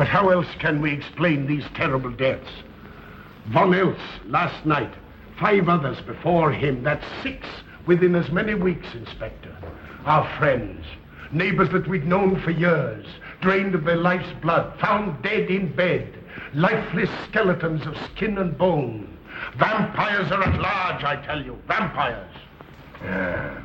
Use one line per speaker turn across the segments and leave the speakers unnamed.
But how else can we explain these terrible deaths? Von Else last night, 5 others before him, that's 6 within as many weeks, Inspector. Our friends, neighbors that we'd known for years, drained of their life's blood, found dead in bed, lifeless skeletons of skin and bone. Vampires are at large, I tell you, vampires.
Yeah.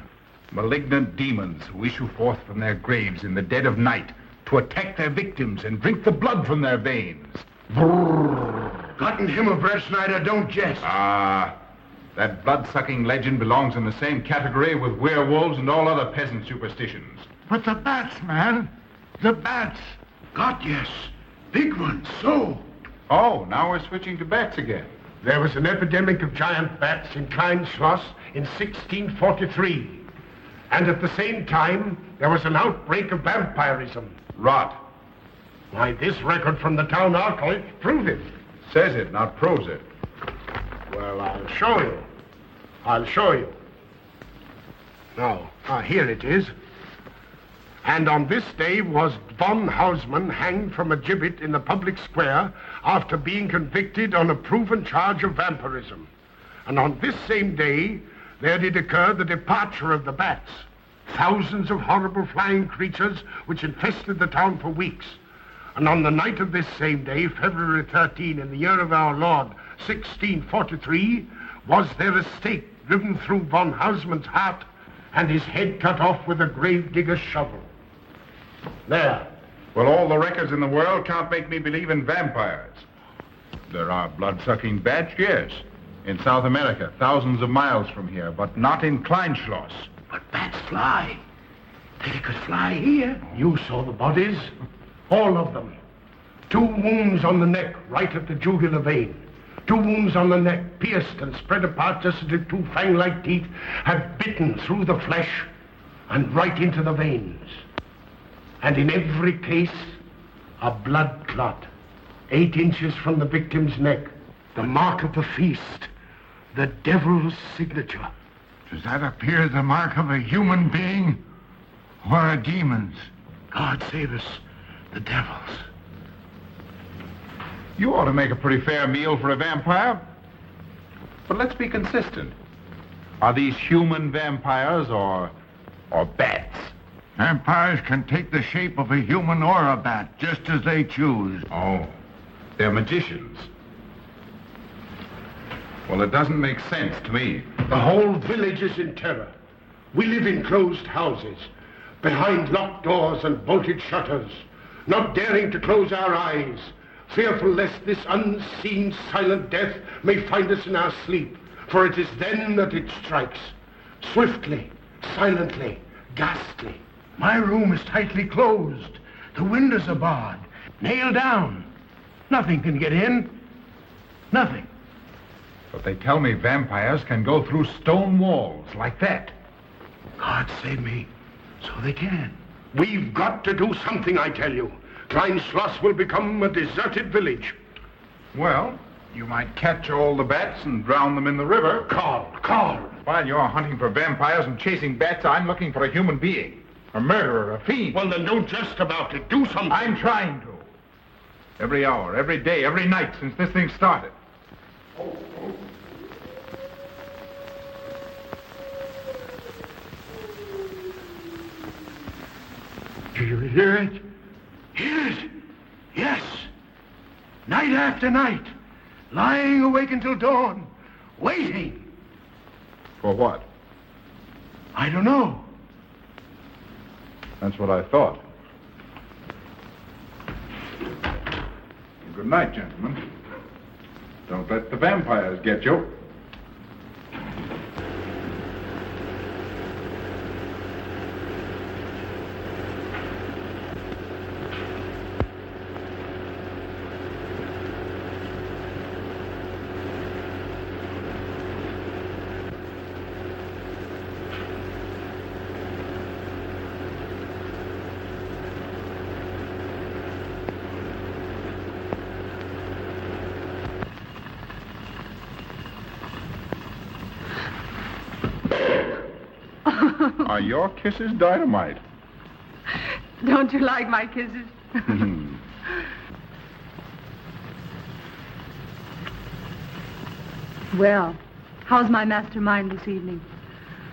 Malignant demons who issue forth from their graves in the dead of night to attack their victims and drink the blood from their veins.
Gotten him of Red Schneider, don't jest.
Ah, that blood-sucking legend belongs in the same category with werewolves and all other peasant superstitions.
But the bats, man. The bats.
God, yes. Big ones, so.
Oh, now we're switching to bats again.
There was an epidemic of giant bats in Klein Schloss in 1643. And at the same time, there was an outbreak of vampirism.
Rot.
Why, this record from the town archive proves it.
Says it, not proves it.
Well, I'll show you. I'll show you. Now, here it is. And on this day was von Hausmann hanged from a gibbet in the public square after being convicted on a proven charge of vampirism. And on this same day, there did occur the departure of the bats. Thousands of horrible flying creatures which infested the town for weeks. And on the night of this same day, February 13, in the year of our Lord, 1643, was there a stake driven through von Hausmann's heart and his head cut off with a grave digger's shovel. There.
Well, all the records in the world can't make me believe in vampires. There are blood-sucking bats, yes. In South America, thousands of miles from here, but not in Kleinschloss.
But bats fly. They could fly here. You saw the bodies. All of them. 2 wounds on the neck, right at the jugular vein. 2 wounds on the neck, pierced and spread apart just as if 2 fang-like teeth had bitten through the flesh and right into the veins. And in every case, a blood clot, 8 inches from the victim's neck, the mark of the feast, the devil's signature.
Does that appear the mark of a human being or a demon's?
God save us, the devil's.
You ought to make a pretty fair meal for a vampire. But let's be consistent. Are these human vampires or bats?
Vampires can take the shape of a human or a bat, just as they choose.
Oh, they're magicians. Well, it doesn't make sense to me.
The whole village is in terror. We live in closed houses, behind locked doors and bolted shutters, not daring to close our eyes, fearful lest this unseen silent death may find us in our sleep, for it is then that it strikes, swiftly, silently, ghastly. My room is tightly closed. The windows are barred, nailed down. Nothing can get in. Nothing.
But they tell me vampires can go through stone walls like that.
God save me. So they can. We've got to do something, I tell you. Klein Schloss will become a deserted village.
Well, you might catch all the bats and drown them in the river.
Carl.
While you're hunting for vampires and chasing bats, I'm looking for a human being. A murderer, a fiend.
Well, then don't jest about it. Do something.
I'm trying to. Every hour, every day, every night since this thing started.
Do you hear it? Hear it? Yes. Night after night. Lying awake until dawn. Waiting.
For what?
I don't know.
That's what I thought. Good night, gentlemen. Don't let the vampires get you. Are your kisses dynamite?
Don't you like my kisses? Well, how's my mastermind this evening?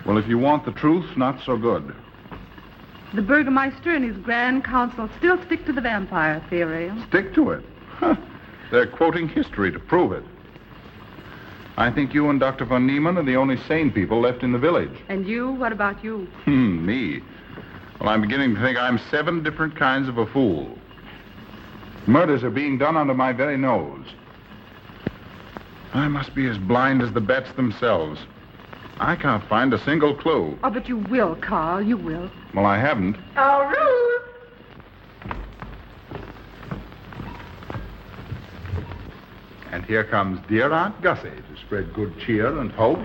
Well, if you want the truth, not so good.
The Burgermeister and his Grand Council still stick to the vampire theory.
Stick to it. Huh. They're quoting history to prove it. I think you and Dr. von Niemann are the only sane people left in the village.
And you? What about you?
Me? Well, I'm beginning to think I'm 7 different kinds of a fool. Murders are being done under my very nose. I must be as blind as the bats themselves. I can't find a single clue.
Oh, but you will, Carl. You will.
Well, I haven't.
Oh, Ruth!
And here comes dear Aunt Gussie to spread good cheer and hope.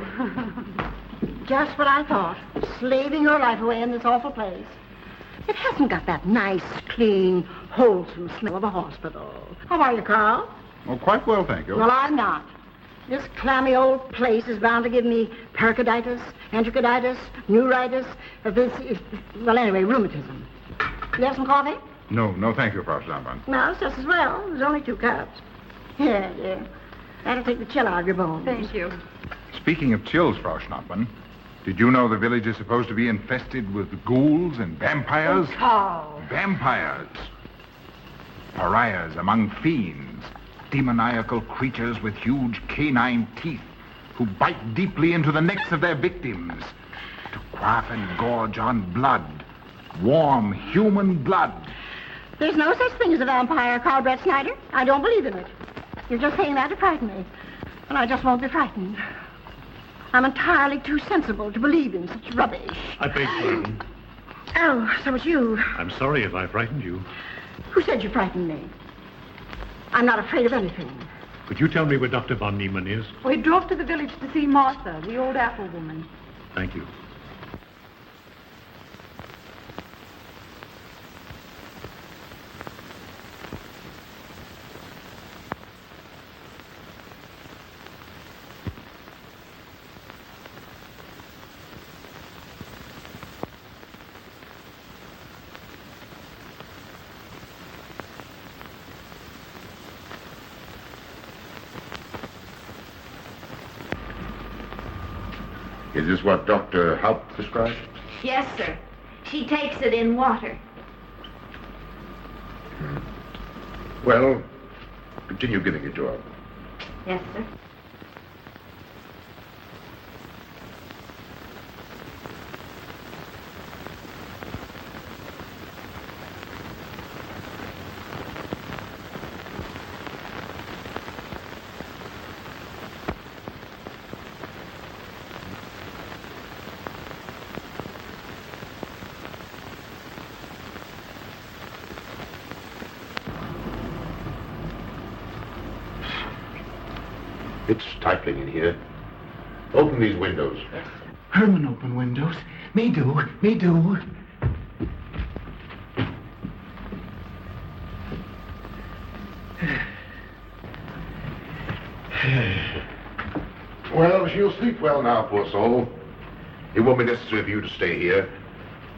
Just what I thought. Slaving your life away in this awful place. It hasn't got that nice, clean, wholesome smell of a hospital. How are you, Carl?
Oh, quite well, thank you.
Well, I'm not. This clammy old place is bound to give me pericarditis, enterocolitis, neuritis, well, anyway, rheumatism. You have some coffee?
No, thank you, Frau Stammmann.
No, it's just as well. There's only 2 cups. Here, dear. That'll take the chill out of your bones.
Thank you.
Speaking of chills, Frau Schnappmann, did you know the village is supposed to be infested with ghouls and vampires?
Oh, Carl.
Vampires. Pariahs among fiends. Demoniacal creatures with huge canine teeth who bite deeply into the necks of their victims to quaff and gorge on blood. Warm human blood.
There's no such thing as a vampire, Carl Brett Snyder. I don't believe in it. You're just saying that to frighten me. And I just won't be frightened. I'm entirely too sensible to believe in such rubbish.
I beg pardon.
Oh, so it's you.
I'm sorry if I frightened you.
Who said you frightened me? I'm not afraid of anything.
Could you tell me where Dr. von Niemann is?
Well, he drove to the village to see Martha, the old apple woman.
Thank you.
Is this what Dr. Haupt prescribed?
Yes, sir. She takes it in water.
Well, continue giving it to her.
Yes, sir.
It's stifling in here. Open these windows.
Herman open windows. Me do.
Well, she'll sleep well now, poor soul. It won't be necessary for you to stay here.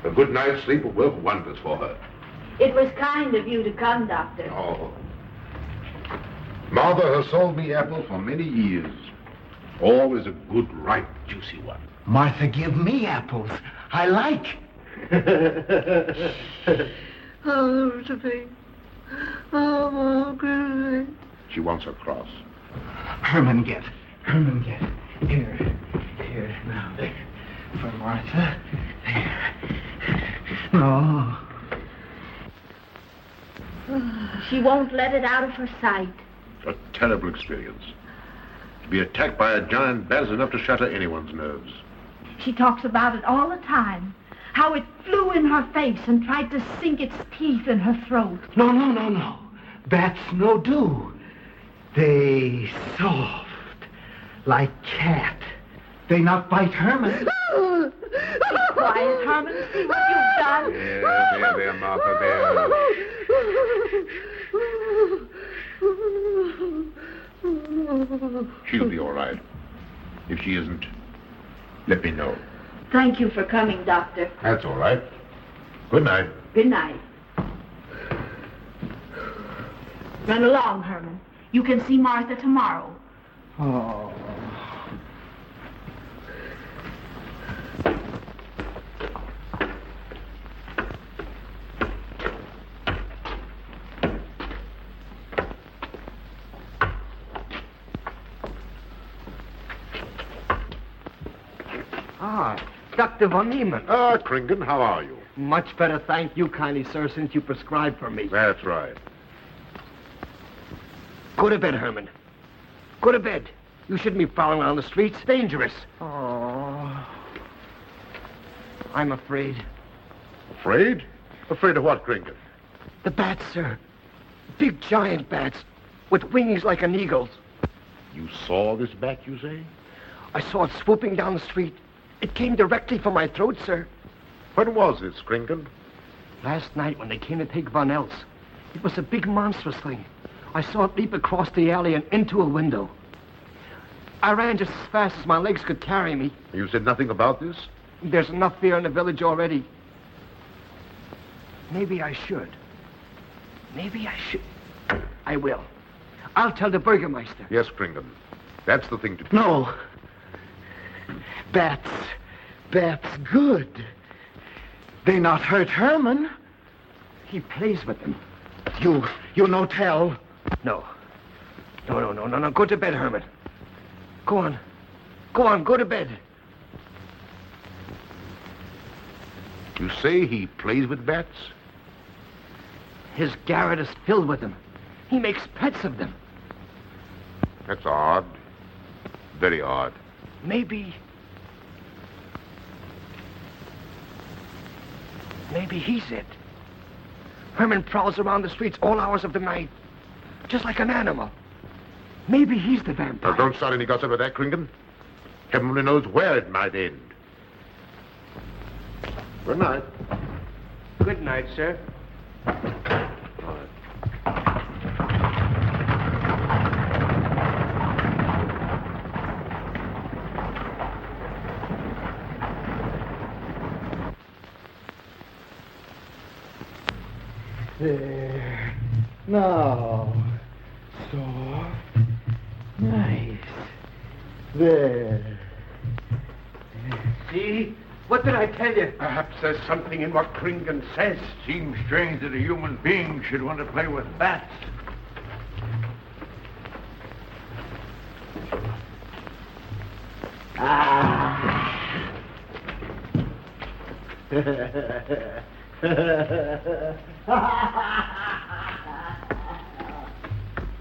A good night's sleep will work wonders for her.
It was kind of you to come, Doctor.
Oh. Martha has sold me apples for many years. Always a good, ripe, juicy one.
Martha give me apples. I like.
Oh, Sophie. Oh, good.
She wants her cross.
Herman get. Here, now, there. For Martha. There. No.
She won't let it out of her sight.
A terrible experience. To be attacked by a giant bat is enough to shatter anyone's nerves.
She talks about it all the time. How it flew in her face and tried to sink its teeth in her throat.
No. Bats no do. They soft. Like cat. They not bite Herman.
Be quiet, Herman. See what you've done.
There, Martha, there. She'll be all right. If she isn't, let me know.
Thank you for coming, Doctor.
That's all right. Good night.
Good night. Run along, Herman. You can see Martha tomorrow.
Oh.
Dr. von Niemann.
Ah, Kringen, how are you?
Much better, thank you kindly, sir, since you prescribed for me.
That's right.
Go to bed, Herman. Go to bed. You shouldn't be prowling around the streets. Dangerous. Oh. I'm afraid.
Afraid? Afraid of what, Kringen?
The bats, sir. Big giant bats with wings like an eagle's.
You saw this bat, you say?
I saw it swooping down the street. It came directly for my throat, sir.
When was this, Kringen?
Last night when they came to take Von Els. It was a big monstrous thing. I saw it leap across the alley and into a window. I ran just as fast as my legs could carry me.
You said nothing about this?
There's enough fear in the village already. Maybe I should. Maybe I should. I will. I'll tell the Burgermeister.
Yes, Kringen. That's the thing to do.
No.
Bats good. They not hurt Herman.
He plays with them.
You no tell.
No. No. Go to bed, Herman. Go on. Go to bed.
You say he plays with bats?
His garret is filled with them. He makes pets of them.
That's odd. Very odd.
Maybe he's it. Herman prowls around the streets all hours of the night, just like an animal. Maybe he's the vampire.
Now, don't start any gossip with that, Kringen. Heaven only knows where it might end. Good night.
Good night, sir.
There. Now. Soft. Nice. There.
See? What did I tell you?
Perhaps there's something in what Kringen says.
Seems strange that a human being should want to play with bats.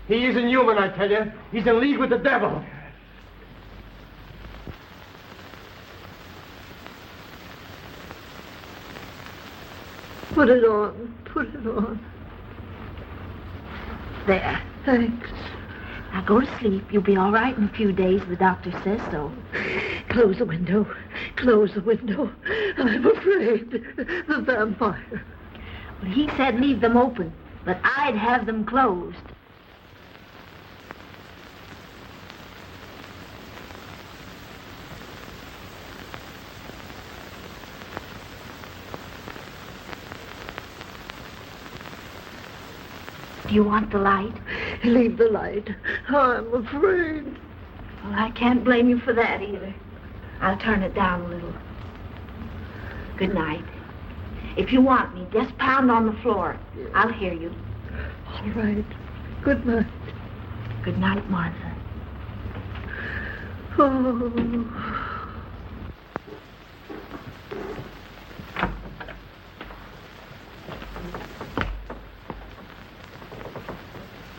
He isn't human, I tell you. He's in league with the devil.
Put it on. There.
Thanks.
Now go to sleep. You'll be all right in a few days. The doctor says so.
Close the window. I'm afraid. The vampire.
Well, he said leave them open, but I'd have them closed. Do you want the light?
Leave the light. I'm afraid.
Well, I can't blame you for that either. I'll turn it down a little. Good night. If you want me, just pound on the floor. I'll hear you.
All right. Good night.
Good night, Martha.
Oh.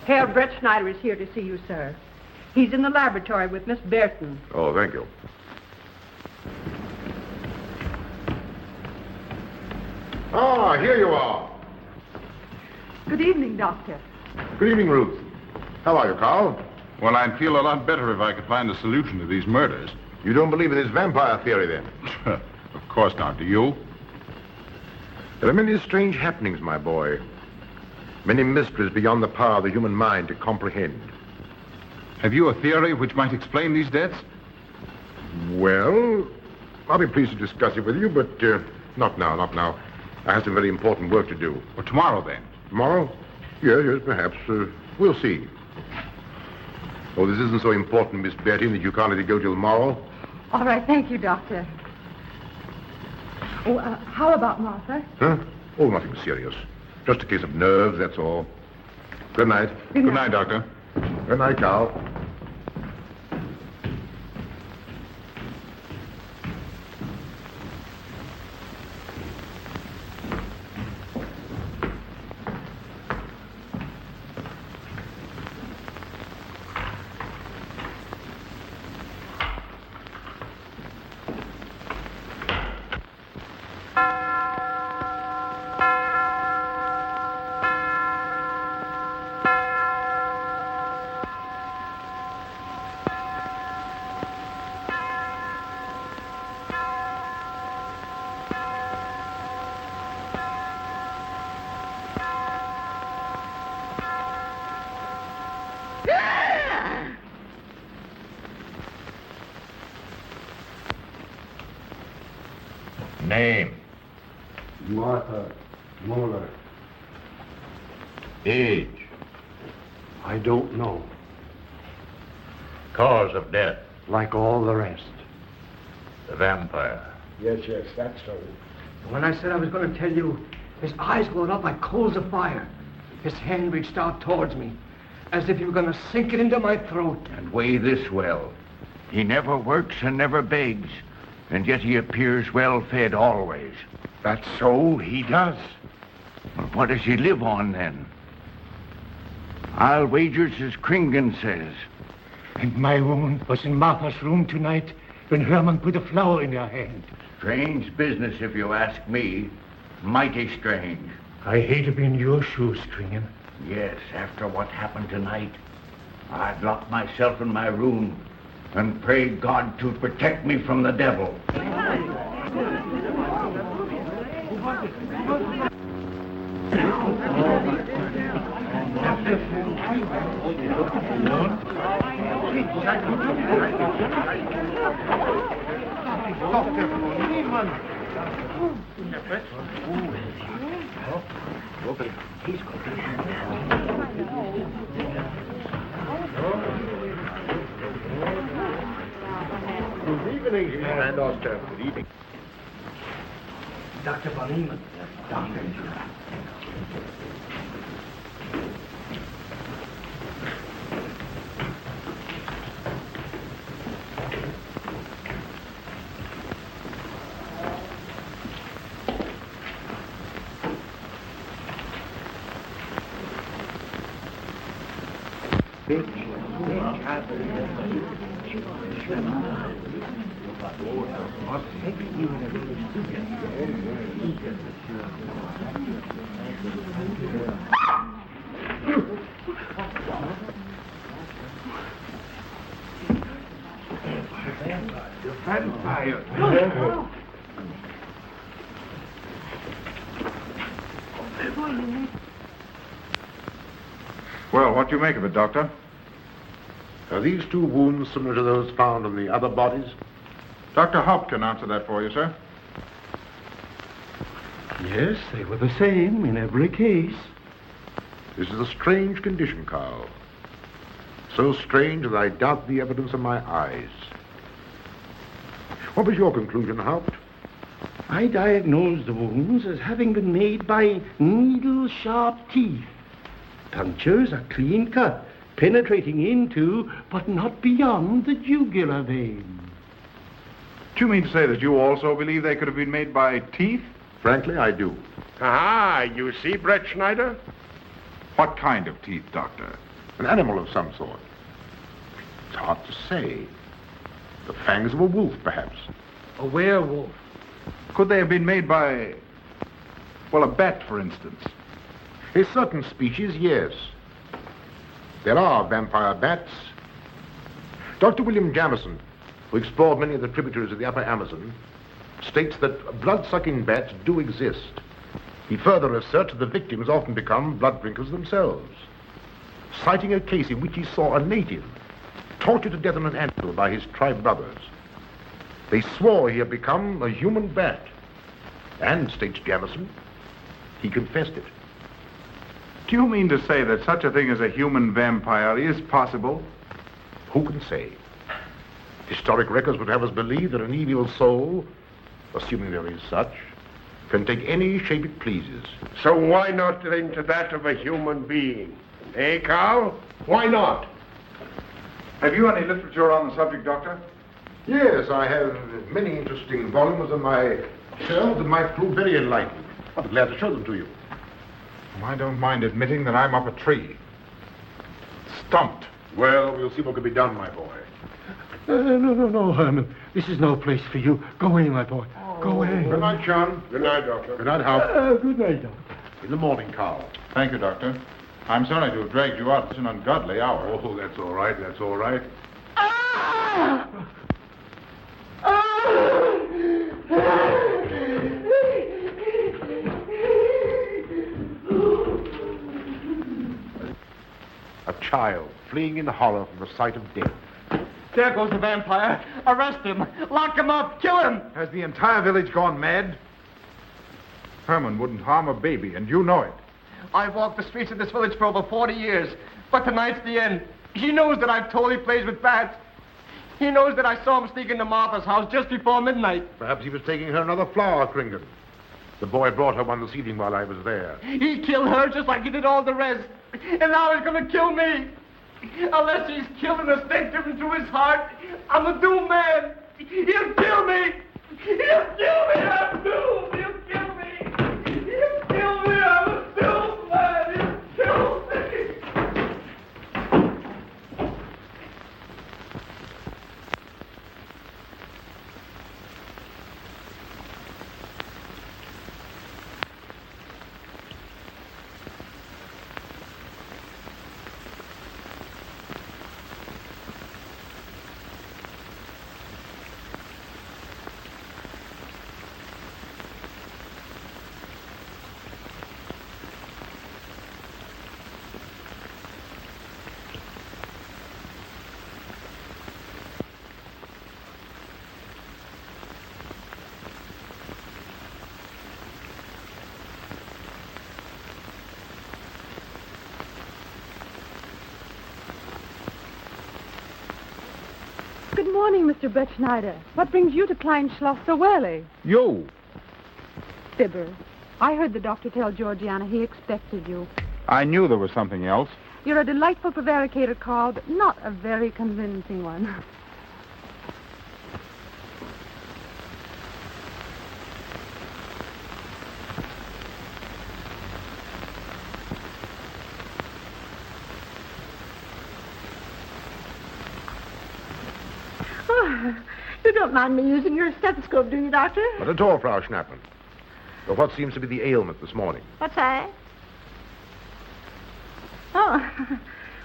Herr Brett Schneider is here to see you, sir. He's in the laboratory with Miss Burton.
Oh, thank you. Ah, here you are.
Good evening, Doctor.
Good evening, Ruth. How are you, Carl?
Well, I'd feel a lot better if I could find a solution to these murders.
You don't believe in this vampire theory, then?
Of course not. Do you?
There are many strange happenings, my boy. Many mysteries beyond the power of the human mind to comprehend.
Have you a theory which might explain these deaths?
Well, I'll be pleased to discuss it with you, but not now. I have some very important work to do.
Well, tomorrow, then.
Tomorrow? Yes, perhaps. We'll see. Oh, this isn't so important, Miss Betty, that you can't let it go till tomorrow.
All right, thank you, Doctor. Oh, how about Martha?
Huh? Oh, nothing serious. Just a case of nerves, that's all. Good night.
Good night, Doctor.
Good night, Carl. Name.
Martha Muller.
Age.
I don't know.
Cause of death.
Like all the rest.
The vampire.
Yes, that's so.
When I said I was going to tell you, his eyes glowed up like coals of fire. His hand reached out towards me, as if he were going to sink it into my throat.
And weigh this well. He never works and never begs, and yet he appears well-fed always. That's so, he does. Well, what does he live on, then? I'll wager as Kringen says.
And my woman was in Martha's room tonight when Herman put a flower in her hand.
Strange business, if you ask me. Mighty strange.
I hate to be in your shoes, Kringen.
Yes, after what happened tonight, I'd lock myself in my room and pray God to protect me from the devil.
Good evening, and Oster. Good evening.
Dr. von Niemann. Doctor.
Vampire.
Well, what do you make of it, Doctor?
Are these two wounds similar to those found on the other bodies?
Dr. Haupt can answer that for you, sir.
Yes, they were the same in every case.
This is a strange condition, Carl. So strange that I doubt the evidence of my eyes. What was your conclusion, Haupt?
I diagnosed the wounds as having been made by needle-sharp teeth. Punctures are clean cut, penetrating into, but not beyond, the jugular vein.
Do you mean to say that you also believe they could have been made by teeth?
Frankly, I do.
Ah, you see, Brett Schneider?
What kind of teeth, Doctor?
An animal of some sort. It's hard to say. The fangs of a wolf, perhaps.
A werewolf.
Could they have been made by, well, a bat, for instance?
A certain species, yes. There are vampire bats. Dr. William Jamison, who explored many of the tributaries of the upper Amazon, states that blood-sucking bats do exist. He further asserts that the victims often become blood drinkers themselves, citing a case in which he saw a native tortured to death on an anthill by his tribe brothers. They swore he had become a human bat, and, states Jamison, he confessed it.
Do you mean to say that such a thing as a human vampire is possible?
Who can say? Historic records would have us believe that an evil soul, assuming there is such, can take any shape it pleases.
So why not into that of a human being? Eh, Carl? Why not?
Have you any literature on the subject, Doctor?
Yes, I have many interesting volumes on my shelf that might prove very enlightening. I'll be glad to show them to you.
I don't mind admitting that I'm up a tree. Stumped.
Well, we'll see what can be done, my boy.
No, Herman. This is no place for you. Go away, my boy. Go away.
Good night, John.
Good night, Doctor.
Good night, Hal.
Good night, Doctor.
In the morning, Carl.
Thank you, Doctor. I'm sorry to have dragged you out at an ungodly hour.
Oh, that's all right. That's all right. A child fleeing in horror from the sight of death.
There goes the vampire. Arrest him. Lock him up. Kill him.
Has the entire village gone mad? Herman wouldn't harm a baby, and you know it.
I've walked the streets of this village for over 40 years, but tonight's the end. He knows that I've told he plays with bats. He knows that I saw him sneak into Martha's house just before midnight.
Perhaps he was taking her another flower, Kringan. The boy brought her one this evening while I was there.
He killed her just like he did all the rest. And now he's going to kill me. Unless he's killed an instinct driven through his heart, I'm a doomed man. He'll kill me. He'll kill me. I'm doomed. He'll kill me. He'll kill me. I'm a doomed man. He'll kill me.
Good morning, Mr. Brett Schneider. What brings you to Klein Schloss so early?
You.
Fibber, I heard the doctor tell Georgiana he expected you.
I knew there was something else.
You're a delightful prevaricator, Carl, but not a very convincing one.
You don't mind me using your stethoscope, do you, Doctor?
Not at all, Frau Schnappmann. But what seems to be the ailment this morning?
What's that? Oh.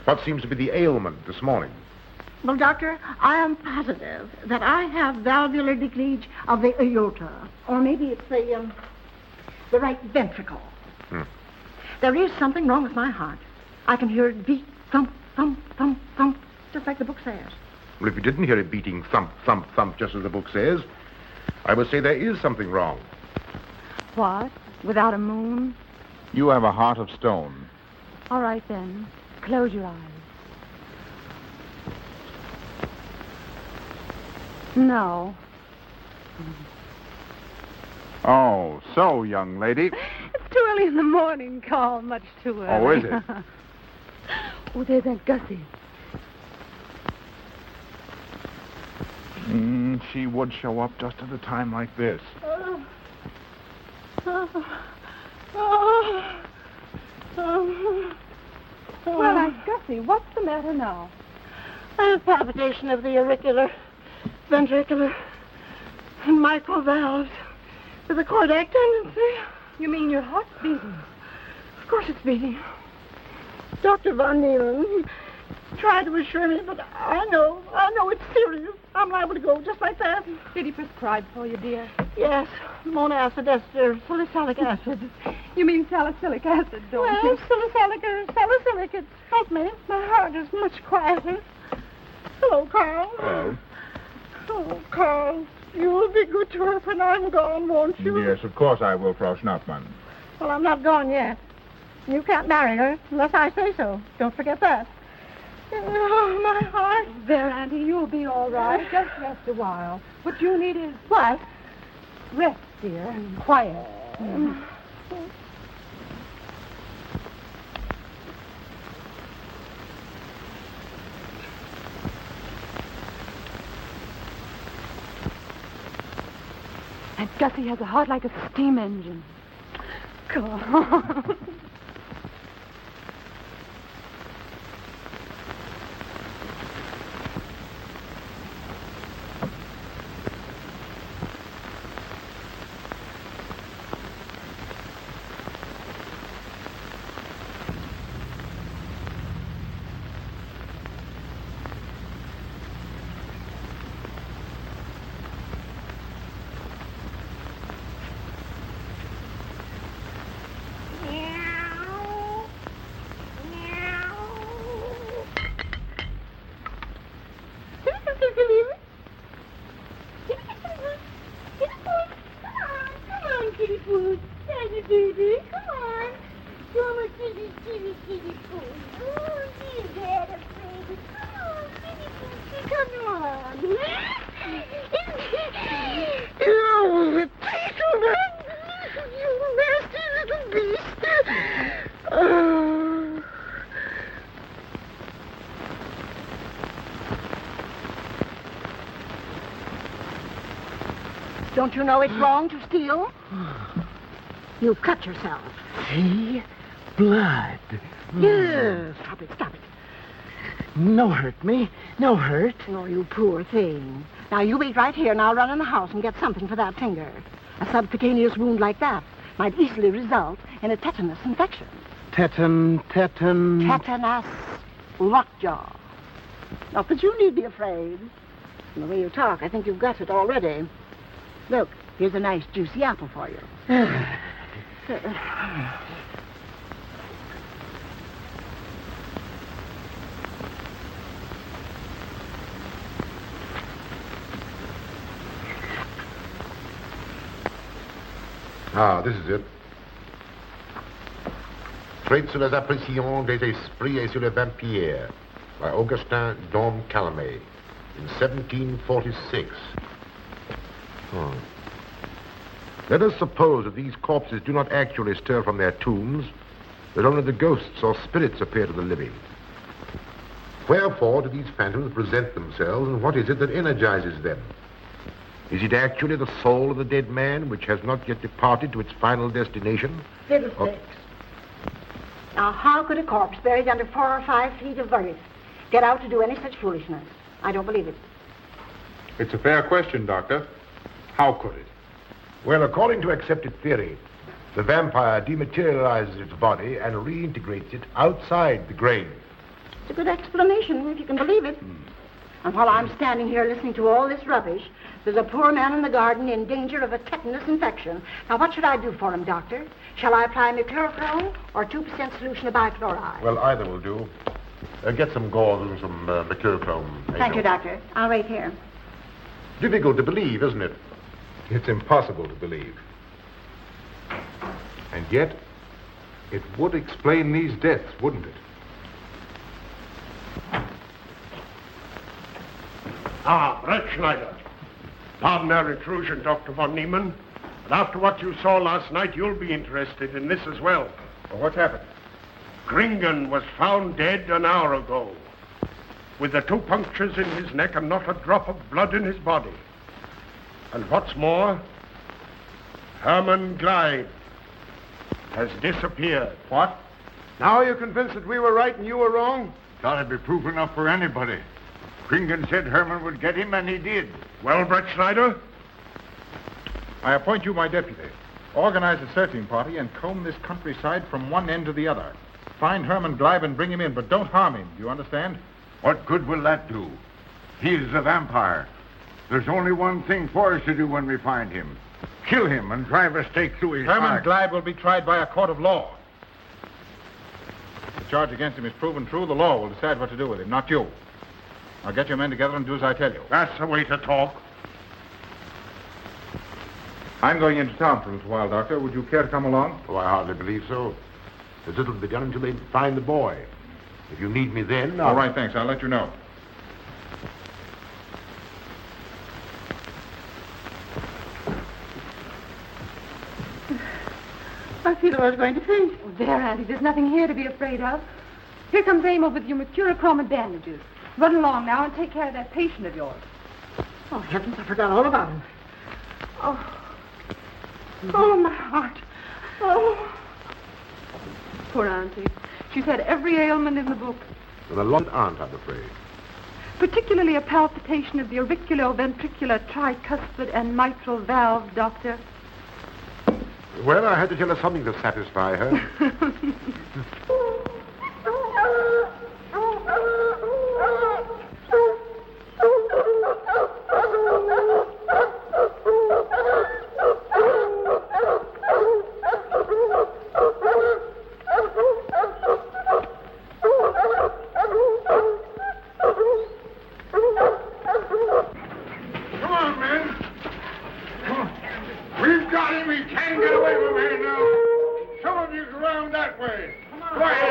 What seems to be the ailment this morning?
Well, Doctor, I am positive that I have valvular leakage of the aorta. Or maybe it's the right ventricle. There is something wrong with my heart. I can hear it beat, thump, thump, thump, thump, just like the book says.
Well, if you didn't hear it beating thump, thump, thump, just as the book says, I would say there is something wrong.
What? Without a moon?
You have a heart of stone.
All right, then. Close your eyes. No.
Oh, so, young lady.
It's too early in the morning, Carl. Much too early.
Oh, is it?
Oh, there's Aunt Gussie.
She would show up just at a time like this.
Well, Aunt Gussie, what's the matter now?
I have palpitation of the auricular, ventricular, and mitral valves with a cardiac tendency.
You mean your heart's beating?
Of course it's beating. Dr. Von Neelen tried to assure me, but I know it's serious. I'm liable to go just like that.
Did he prescribe for you, dear?
Yes, monacid ester, salicylic acid.
You mean salicylic acid, don't
Well,
you?
salicylic, it helped me. My heart is much quieter. Hello, Carl.
Hello.
Oh, Carl, you'll be good to her when I'm gone, won't you?
Yes, of course I will, Frau Schnappmann.
Well, I'm not gone yet. You can't marry her unless I say so. Don't forget that. Oh, my heart.
There, Auntie, you'll be all right. Just rest a while. What you need is
What?
rest, dear, and quiet. And Gussie has a heart like a steam engine. Come on.
Don't you know it's wrong to steal? You've cut yourself.
See? Blood.
Yes. Stop it, stop it.
No hurt me. No hurt.
Oh, you poor thing. Now, you wait right here, and I'll run in the house and get something for that finger. A subcutaneous wound like that might easily result in a tetanus infection.
Tetanus.
Tetanus lockjaw. Not that you need be afraid. From the way you talk, I think you've got it already. Look, here's a nice juicy apple for you.
Ah, this is it. Traits sur les apparitions des esprits et sur les vampires by Augustin Dom Calame in 1746. Let us suppose that these corpses do not actually stir from their tombs, that only the ghosts or spirits appear to the living. Wherefore do these phantoms present themselves, and what is it that energizes them? Is it actually the soul of the dead man which has not yet departed to its final destination?
Fiddlesticks. Now, how could a corpse buried under 4 or 5 feet of earth get out to do any such foolishness? I don't believe it.
It's a fair question, Doctor. How could it?
Well, according to accepted theory, the vampire dematerializes its body and reintegrates it outside the grave.
It's a good explanation, if you can believe it. And while I'm standing here listening to all this rubbish, there's a poor man in the garden in danger of a tetanus infection. Now, what should I do for him, Doctor? Shall I apply mercurochrome or 2% solution of bichloride?
Well, either will do. Get some gauze and some mercurochrome.
Thank you, Doctor. I'll wait here.
Difficult to believe, isn't it?
It's impossible to believe. And yet, it would explain these deaths, wouldn't it?
Ah, Brett Schneider. Pardon our intrusion, Dr. von Niemann. But after what you saw last night, you'll be interested in this as well.
Well, what's happened?
Gringen was found dead an hour ago, with the 2 punctures in his neck and not a drop of blood in his body. And what's more, Herman Gleib has disappeared.
What?
Now you're convinced that we were right and you were wrong?
Thought it'd be proof enough for anybody. Kringen said Herman would get him, and he did.
Well, Brett Schneider?
I appoint you my deputy. Organize a searching party and comb this countryside from one end to the other. Find Herman Gleib and bring him in, but don't harm him. Do you understand?
What good will that do? He's a vampire. There's only one thing for us to do when we find him. Kill him and drive a stake through his
Herman
heart.
Gleib will be tried by a court of law. If the charge against him is proven true, the law will decide what to do with him, not you. Now get your men together and do as I tell you.
That's the way to talk.
I'm going into town for a little while, Doctor. Would you care to come along?
Oh, I hardly believe so. There's little to be done until they find the boy. If you need me then,
All right, thanks. I'll let you know.
I feel I was going to faint. Oh, there, Auntie, there's nothing here to be afraid of. Here comes Amo with your mercurochrome and bandages. Run along now and take care of that patient of yours.
Oh, heavens, I forgot all about him. Oh, my heart. Oh.
Poor Auntie. She's had every ailment in the book.
And a lot aren't, I'm afraid.
Particularly a palpitation of the auriculoventricular tricuspid and mitral valve, Doctor.
Well, I had to tell her something to satisfy her.
Come on, men. Come on. We've got him. He can't get away from here now. Some of you go around that way. Quiet.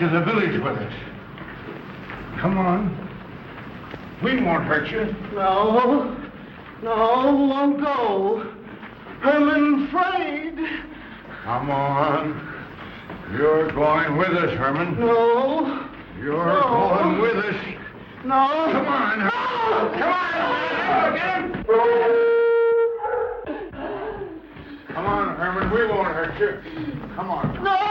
to the village with us. Come on. We won't hurt you.
No, won't go. I'm afraid.
Come on. You're going with us, Herman.
No.
You're going with us.
No.
Come on.
No.
Come on. Get him. Come on, Herman. We won't hurt you. Come on.
No.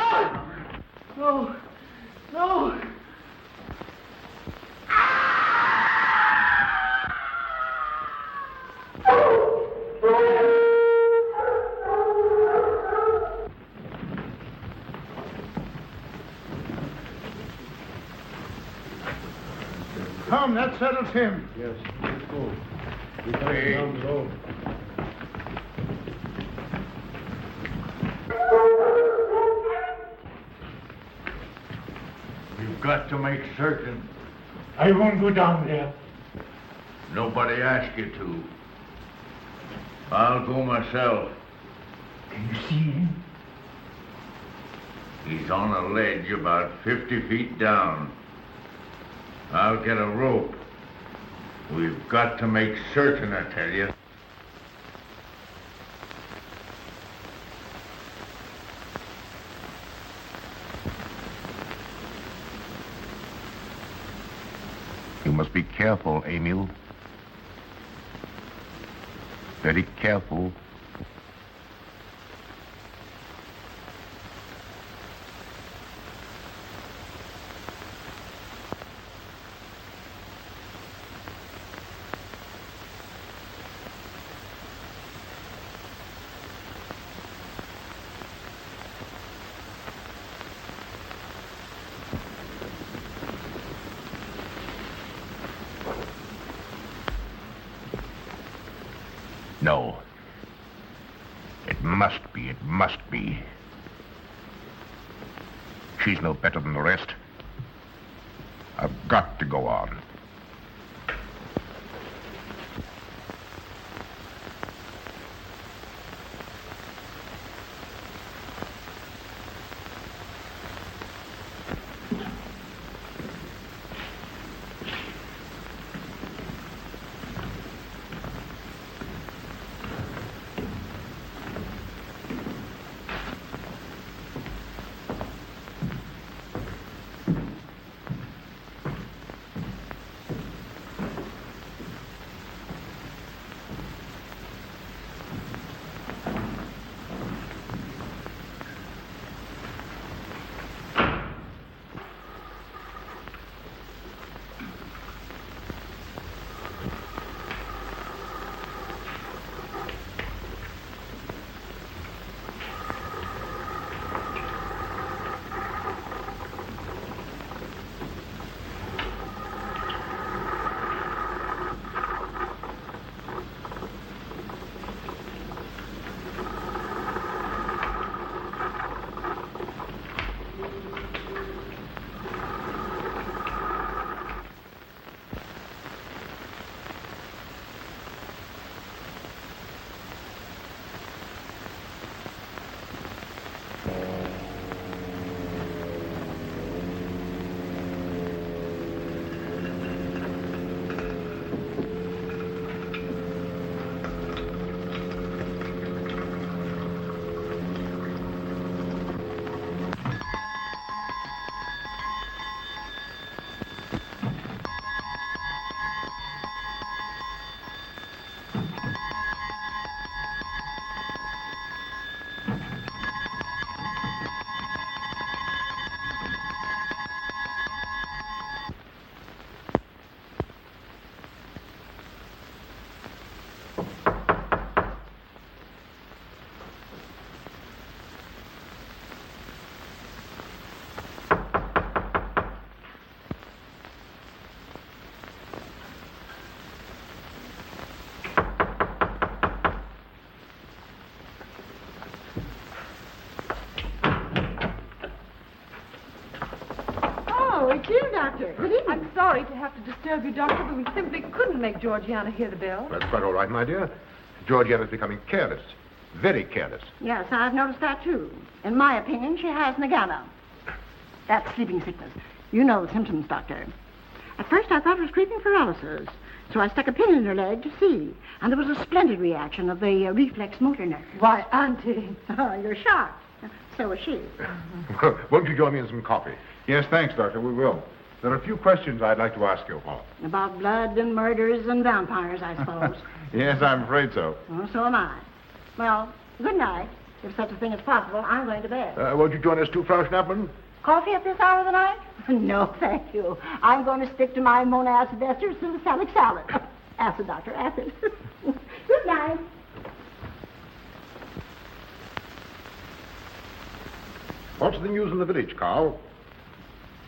Come, that settles him.
Yes, let's go. We're
Hey.
down the road.
You've got to make certain.
I won't go down there.
Nobody asked you to. I'll go myself.
Can you see him?
He's on a ledge about 50 feet down. I'll get a rope. We've got to make certain, I tell you.
You must be careful, Emil. Very careful. No. It must be, it must be. She's no better than the rest. I've got to go on.
Dear Doctor, good evening.
I'm sorry to have to disturb you, Doctor, but we simply couldn't make Georgiana hear the bell.
That's quite all right, my dear. Georgiana's becoming careless. Very careless.
Yes, I've noticed that too. In my opinion, she has Nagana. That's sleeping sickness. You know the symptoms, Doctor. At first, I thought it was creeping paralysis, so I stuck a pin in her leg to see. And there was a splendid reaction of the reflex motor nerve.
Why, Auntie.
Oh, you're shocked. So was she.
Won't you join me in some coffee?
Yes, thanks, Doctor. We will. There are a few questions I'd like to ask you, Paul.
About blood and murders and vampires, I suppose.
Yes, I'm afraid so.
Well, so am I. Well, good night. If such a thing is possible, I'm going to bed.
Won't you join us too, Frau Schnappmann?
Coffee at this hour of the night? No, thank you. I'm going to stick to my monastic salicylic salad. Acid, Doctor, acid. Good night.
What's the news in the village, Carl?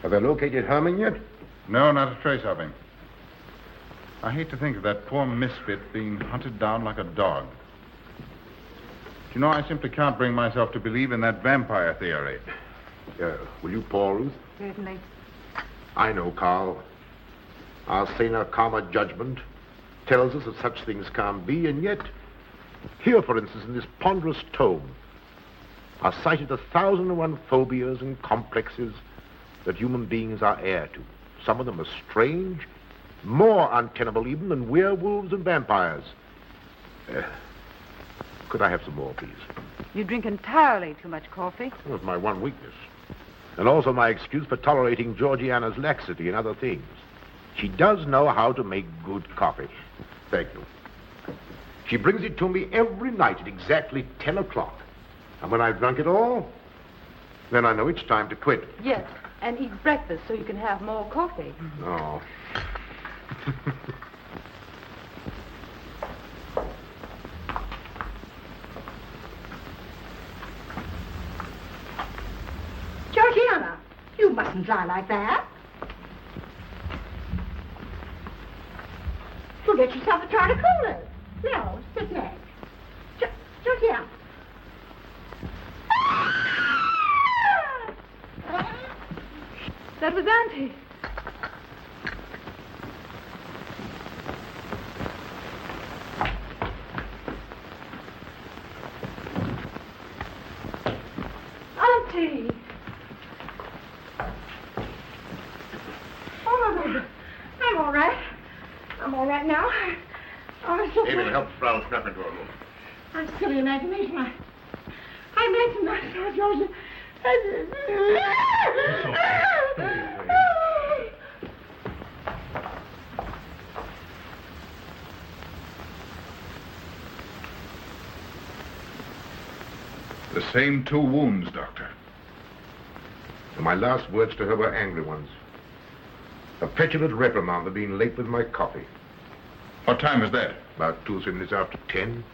Have they located Herman yet?
No, not a trace of him. I hate to think of that poor misfit being hunted down like a dog. You know, I simply can't bring myself to believe in that vampire theory.
Will you pour, Ruth?
Certainly.
I know, Carl. Our saner, calmer judgment tells us that such things can't be, and yet, here, for instance, in this ponderous tome, are cited 1,001 phobias and complexes that human beings are heir to. Some of them are strange, more untenable even than werewolves and vampires. Could I have some more, please?
You drink entirely too much coffee.
Well, it's my one weakness. And also my excuse for tolerating Georgiana's laxity and other things. She does know how to make good coffee. Thank you. She brings it to me every night at exactly 10 o'clock. And when I've drunk it all, then I know it's time to quit.
Yes, and eat breakfast so you can have more coffee.
Oh.
Georgiana, you mustn't lie like that. You'll get yourself a jar to cool it. No, sit next. Georgiana.
That was Auntie. Auntie!
Oh, I'm all right. I'm all right now.
David, help Frau Schnappmann to her room.
I'm silly imagination. I imagined myself, Georgia.
The same 2 wounds, Doctor.
And my last words to her were angry ones. A petulant reprimand for being late with my coffee.
What time was that?
About 2 or 3 minutes after 10.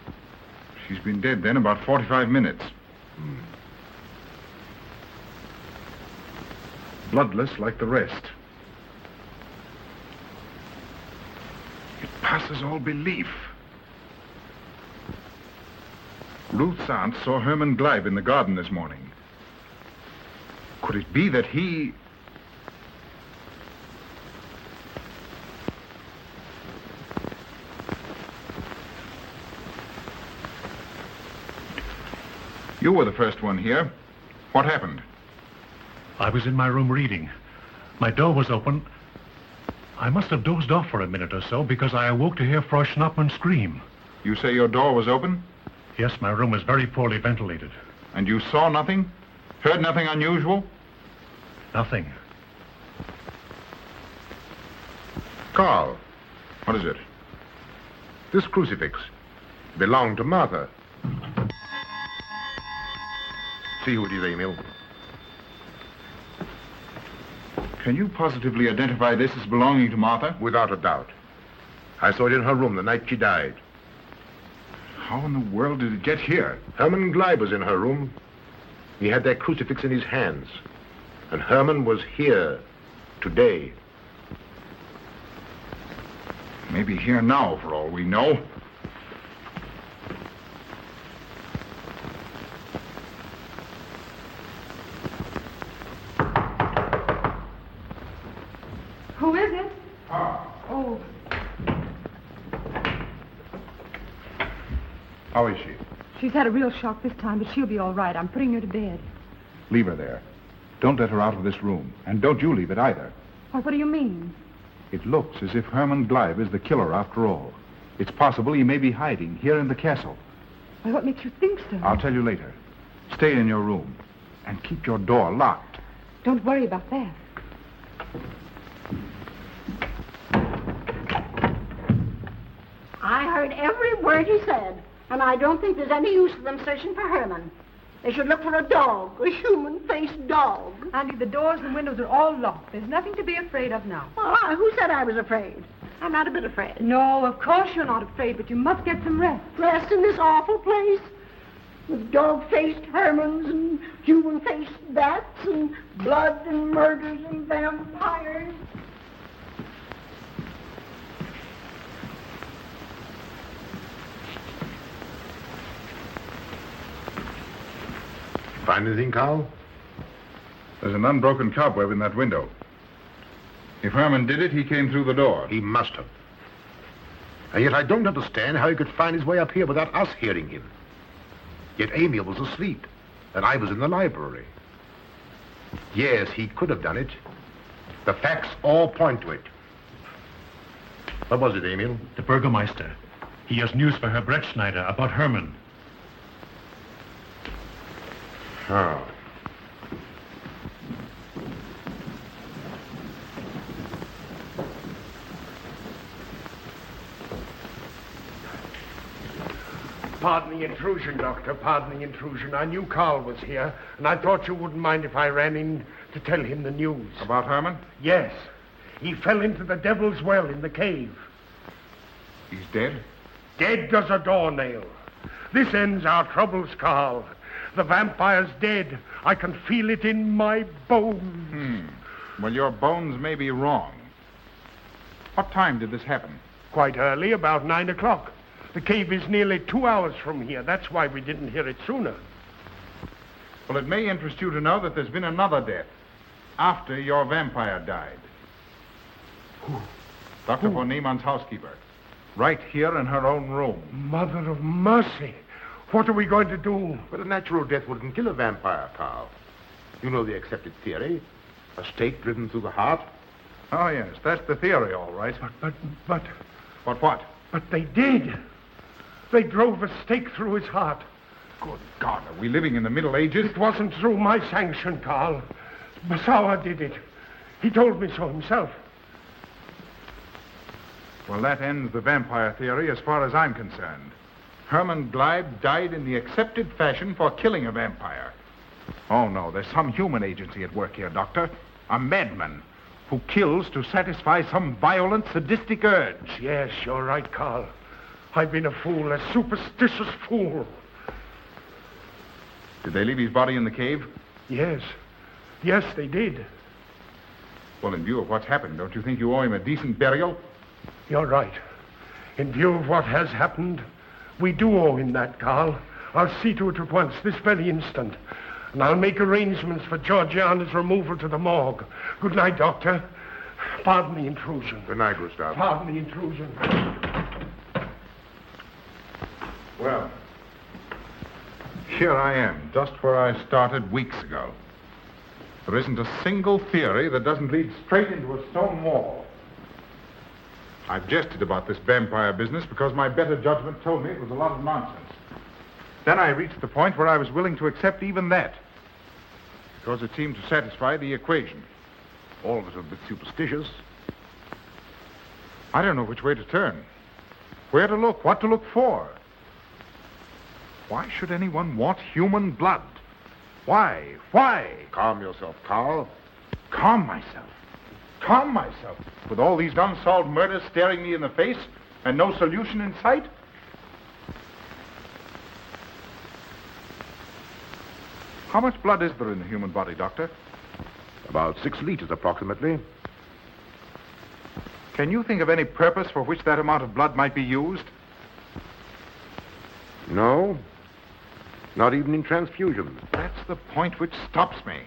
She's been dead then about 45 minutes. Bloodless like the rest. It passes all belief. Ruth's aunt saw Herman Gleib in the garden this morning. Could it be that he... You were the first one here. What happened?
I was in my room reading. My door was open. I must have dozed off for a minute or so because I awoke to hear Frau Schnappmann scream.
You say your door was open?
Yes, my room was very poorly ventilated.
And you saw nothing? Heard nothing unusual?
Nothing.
Carl,
What is it?
this crucifix belonged to Martha. See who it is, Emil.
Can you positively identify this as belonging to Martha?
Without a doubt. I saw it in her room the night she died.
How in the world did it get here?
Herman Gleib was in her room. He had that crucifix in his hands. And Herman was here today.
Maybe here now, for all we know.
Who is it? Oh,
How is she?
she's had a real shock this time, but she'll be all right. I'm putting her to bed.
Leave her there. Don't let her out of this room. And don't you leave it either.
Well, what do you mean?
It looks as if Herman Gleib is the killer after all. It's possible he may be hiding here in the castle.
Well, what makes you think so?
I'll tell you later. Stay in your room and keep your door locked.
Don't worry about that.
I heard every word he said, and I don't think there's any use for them searching for Herman. They should look for a dog, a human-faced dog.
Andy, the doors and windows are all locked. There's nothing to be afraid of now.
Well, who said I was afraid? I'm not a bit afraid.
No, of course you're not afraid, but you must get some rest.
Rest in this awful place? With dog-faced Hermans and human-faced bats and blood and murders and vampires.
Find anything, Carl?
There's an unbroken cobweb in that window. If Herman did it, he came through the door.
He must have. And yet I don't understand how he could find his way up here without us hearing him. Yet Emil was asleep, and I was in the library. Yes, he could have done it. The facts all point to it. What was it, Emil?
The Burgermeister. He has news for Herr Brettschneider about Herman.
Oh.
Pardon the intrusion, Doctor. Pardon the intrusion. I knew Carl was here, and I thought you wouldn't mind if I ran in to tell him the news.
About Herman?
Yes. He fell into the Devil's Well in the cave.
He's dead?
Dead as a doornail. This ends our troubles, Carl. The vampire's dead. I can feel it in my bones.
Well, your bones may be wrong. What time did this happen?
Quite early, about 9 o'clock. The cave is nearly 2 hours from here. That's why we didn't hear it sooner.
Well, it may interest you to know that there's been another death after your vampire died.
Who?
Dr. von Niemann's housekeeper. Right here in her own room.
Mother of mercy. What are we going to do?
But a natural death wouldn't kill a vampire, Carl. You know the accepted theory. A stake driven through the heart.
Oh, yes, that's the theory, all right.
But...
What?
But they did. They drove a stake through his heart.
Good God, are we living in the Middle Ages?
It wasn't through my sanction, Carl. Massawa did it. He told me so himself.
Well, that ends the vampire theory as far as I'm concerned. Herman Gleib died in the accepted fashion for killing a vampire. Oh, no, there's some human agency at work here, Doctor. A madman who kills to satisfy some violent, sadistic urge.
Yes, you're right, Carl. I've been a fool, a superstitious fool.
Did they leave his body in the cave?
Yes. Yes, they did.
Well, in view of what's happened, don't you think you owe him a decent burial?
You're right. In view of what has happened, we do owe him that, Carl. I'll see to it at once, this very instant. And I'll make arrangements for Georgiana's removal to the morgue. Good night, Doctor. Pardon the intrusion.
Good night, Gustav.
Pardon the intrusion.
Well, here I am, just where I started weeks ago. There isn't a single theory that doesn't lead straight into a stone wall. I've jested about this vampire business because my better judgment told me it was a lot of nonsense. Then I reached the point where I was willing to accept even that, because it seemed to satisfy the equation.
All of it a bit superstitious.
I don't know which way to turn, where to look, what to look for. Why should anyone want human blood? Why?
Calm yourself, Carl.
Calm myself. With all these unsolved murders staring me in the face and no solution in sight? How much blood is there in the human body, Doctor?
About 6 liters, approximately.
Can you think of any purpose for which that amount of blood might be used?
No. Not even in transfusion.
That's the point which stops me.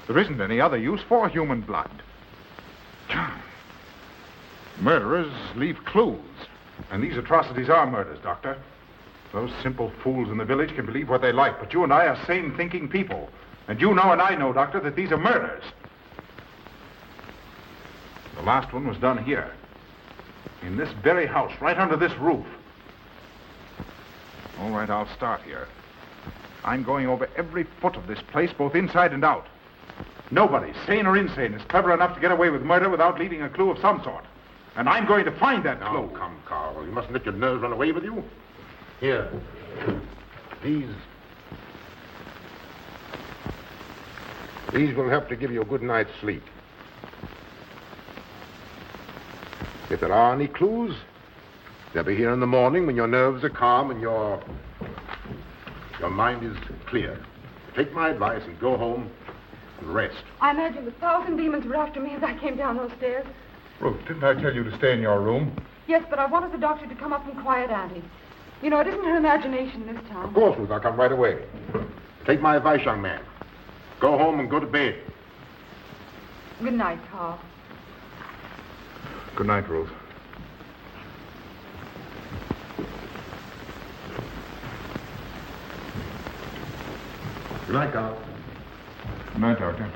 There isn't any other use for human blood. Murderers leave clues. And these atrocities are murders, Doctor. Those simple fools in the village can believe what they like, but you and I are sane, thinking people. And you know and I know, Doctor, that these are murders. The last one was done here. In this very house, right under this roof. All right, I'll start here. I'm going over every foot of this place, both inside and out. Nobody, sane or insane, is clever enough to get away with murder without leaving a clue of some sort. And I'm going to find that clue.
Oh, come, Carl. You mustn't let your nerves run away with you. Here. These will help to give you a good night's sleep. If there are any clues, they'll be here in the morning when your nerves are calm and your mind is clear. Take my advice and go home and rest.
I imagine 1,000 demons were after me as I came down those stairs.
Ruth, didn't I tell you to stay in your room?
Yes, but I wanted the doctor to come up and quiet Auntie. You know, it isn't her imagination this time.
Of course, Ruth, I'll come right away. Take my advice, young man. Go home and go to bed.
Good night, Carl.
Good night, Ruth.
Good night, Carl.
Good night, Doctor.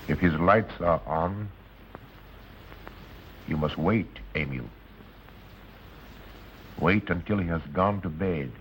If his lights are on, you must wait, Emil. Wait until he has gone to bed.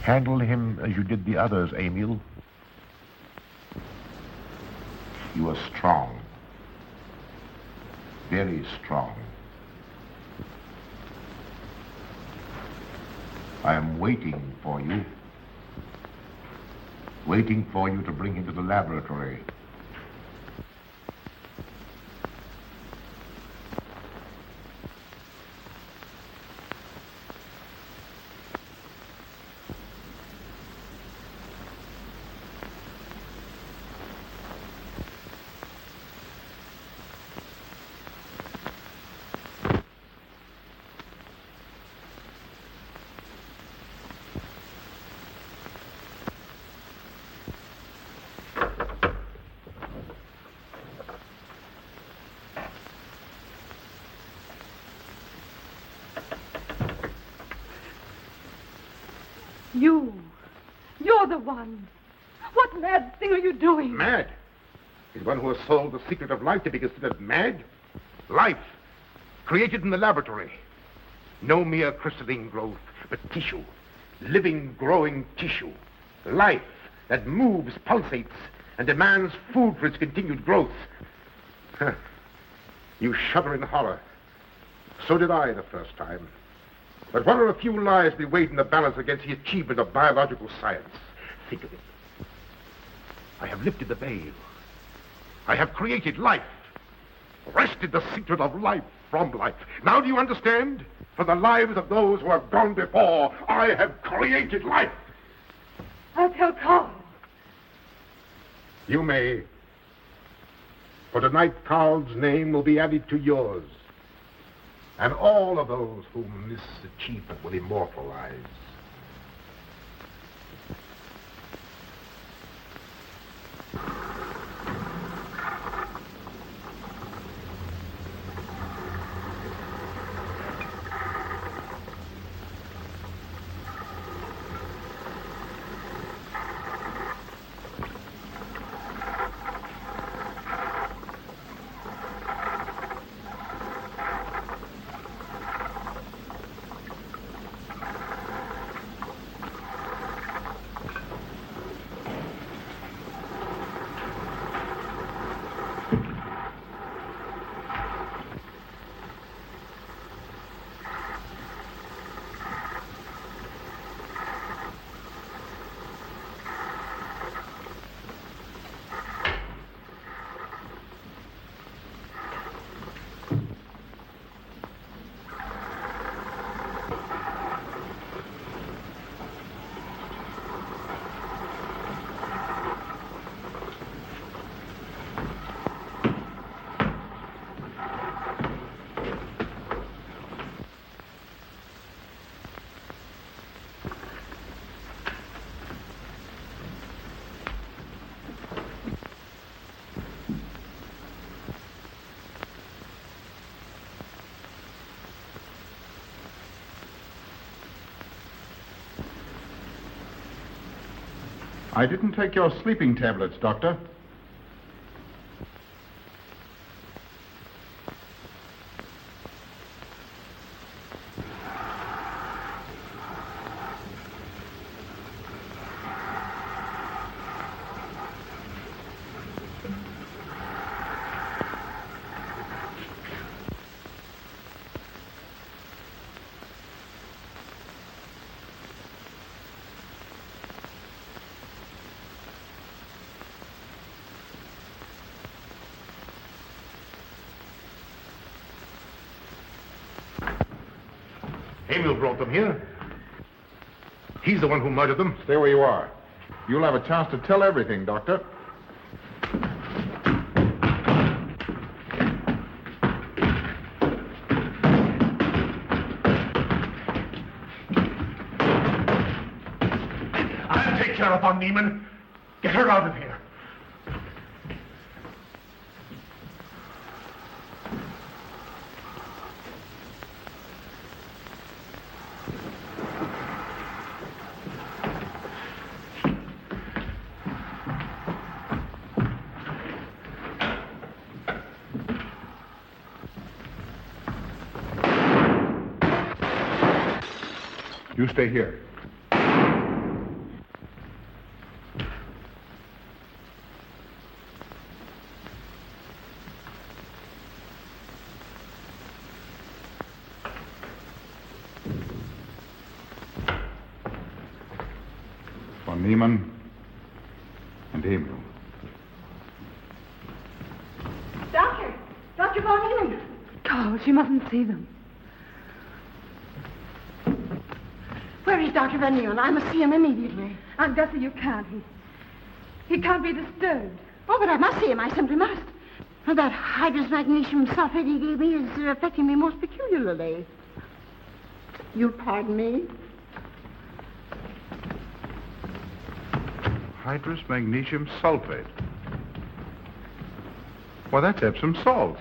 Handle him as you did the others, Emil. You are strong. Very strong. I am waiting for you. Waiting for you to bring him to the laboratory.
You're the one. What mad thing are you doing?
Mad? Is one who has solved the secret of life to be considered mad? Life, created in the laboratory. No mere crystalline growth, but tissue. Living, growing tissue. Life that moves, pulsates, and demands food for its continued growth. Huh. You shudder in horror. So did I the first time. But what are a few lives be weighed in the balance against the achievement of biological science? Think of it. I have lifted the veil. I have created life. Wrested the secret of life from life. Now do you understand? For the lives of those who have gone before, I have created life.
I'll tell Carl.
You may. For tonight, Carl's name will be added to yours. And all of those whom this achievement will immortalize.
I didn't take your sleeping tablets, Doctor.
Emil brought them here. He's the one who murdered them.
Stay where you are. You'll have a chance to tell everything, Doctor.
I'll take care of Von Niemann. Get her out of here.
You stay here. Von Niemann and Emil.
Doctor! Dr. Von Niemann!
Carl, she mustn't see them.
Where is Dr. Van Nealen? I must see him immediately.
Aunt Gussie, you can't. He can't be disturbed.
Oh, but I must see him. I simply must. That hydrous magnesium sulfate he gave me is affecting me most peculiarly. You'll pardon me?
Hydrous magnesium sulfate. Well, that's Epsom salts.